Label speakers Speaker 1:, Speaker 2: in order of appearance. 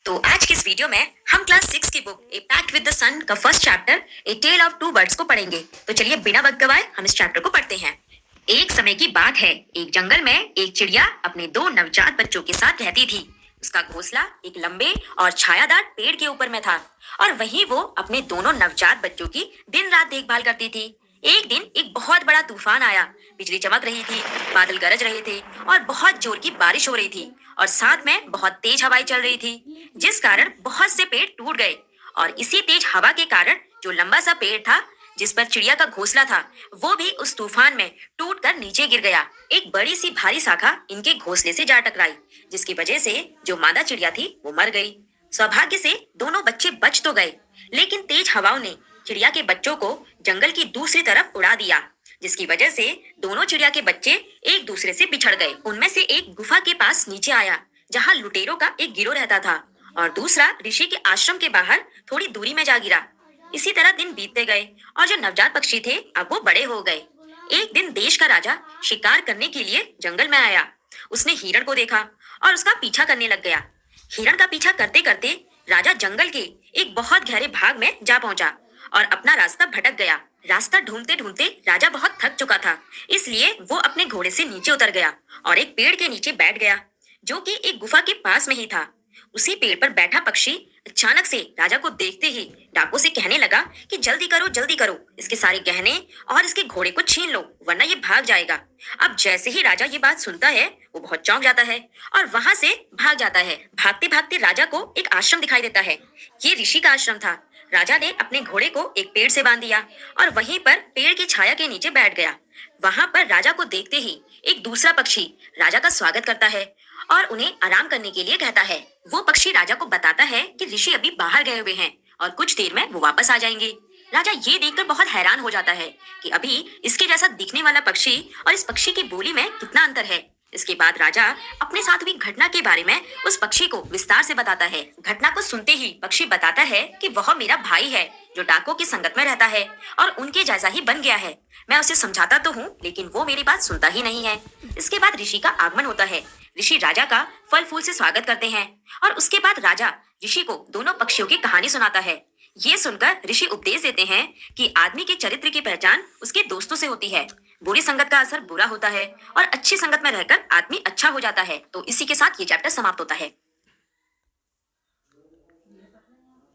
Speaker 1: तो आज की इस वीडियो में हम क्लास 6 की book a pact with the sun का first chapter a tale of two birds को पढ़ेंगे। तो चलिए बिना वक्त गवाए हम इस चैप्टर को पढ़ते हैं। एक समय की बात है, एक जंगल में एक चिड़िया अपने दो नवजात बच्चों के साथ रहती थी। उसका घोंसला एक लंबे और छायादार पेड़ के ऊपर में था और वहीं वो अपने दोनों नवजात बच्चों की दिन रात देखभाल करती थी। एक दिन एक बहुत बड़ा तूफान आया, बिजली चमक रही थी, बादल गरज रहे थे और बहुत जोर की बारिश हो रही थी और साथ में बहुत तेज हवाएं चल रही थी, जिस कारण बहुत से पेड़ टूट गए। और इसी तेज हवा के कारण जो लंबा सा पेड़ था जिस पर चिड़िया का घोंसला था, वो भी उस तूफान में टूटकर नीचे गिर गया। एक बड़ी सी भारी शाखा इनके घोंसले से जा टकराई, जिसकी वजह से जो मादा चिड़िया थी वो मर गई। सौभाग्य से दोनों बच्चे बच तो गए, लेकिन तेज हवाओं ने चिड़िया के बच्चों को जंगल की दूसरी तरफ उड़ा दिया, जिसकी वजह से दोनों चिड़िया के बच्चे एक दूसरे से बिछड़ गए। उनमें से एक गुफा के पास नीचे आया जहाँ लुटेरों का एक गिरोह रहता था और दूसरा ऋषि के आश्रम के बाहर थोड़ी दूरी में जा गिरा। इसी तरह दिन बीतते गए और जो नवजात पक्षी थे अब वो बड़े हो गए। एक दिन देश का राजा शिकार करने के लिए जंगल में आया। उसने हिरण को देखा और उसका पीछा करने लग गया। हिरण का पीछा करते करते राजा जंगल के एक बहुत गहरे भाग में जा पहुंचा और अपना रास्ता भटक गया। रास्ता ढूंढते ढूंढते राजा बहुत थक चुका था, इसलिए वो अपने घोड़े से नीचे उतर गया और एक पेड़ के नीचे बैठ गया, जो कि एक गुफा के पास में ही था। उसी पेड़ पर बैठा पक्षी अचानक से राजा को देखते ही डाकू से कहने लगा कि जल्दी करो, इसके सारे गहने और इसके घोड़े को छीन लो, वरना ये भाग जाएगा। अब जैसे ही राजा ये बात सुनता है वो बहुत चौंक जाता है और वहां से भाग जाता है। भागते भागते राजा को एक आश्रम दिखाई देता है। ये ऋषि का आश्रम था। राजा ने अपने घोड़े को एक पेड़ से बांध दिया और वहीं पर पेड़ की छाया के नीचे बैठ गया। वहां पर राजा को देखते ही एक दूसरा पक्षी राजा का स्वागत करता है और उन्हें आराम करने के लिए कहता है। वो पक्षी राजा को बताता है कि ऋषि अभी बाहर गए हुए हैं और कुछ देर में वो वापस आ जाएंगे। राजा ये देखकर बहुत हैरान हो जाता है कि अभी इसके जैसा दिखने वाला पक्षी और इस पक्षी की बोली में कितना अंतर है। इसके बाद राजा अपने साथ हुई घटना के बारे में उस पक्षी को विस्तार से बताता है। घटना को सुनते ही पक्षी बताता है कि वह मेरा भाई है जो डाकों की संगत में रहता है और उनके जैसा ही बन गया है। मैं उसे समझाता तो हूँ, लेकिन वो मेरी बात सुनता ही नहीं है। इसके बाद ऋषि का आगमन होता है। ऋषि राजा का फल फूल से स्वागत करते हैं और उसके बाद राजा ऋषि को दोनों पक्षियों की कहानी सुनाता है। ये सुनकर ऋषि उपदेश देते हैं कि आदमी के चरित्र की पहचान उसके दोस्तों से होती है। बुरी संगत का असर बुरा होता है और अच्छी संगत में रहकर आदमी अच्छा हो जाता है। तो इसी के साथ ये चैप्टर समाप्त होता है।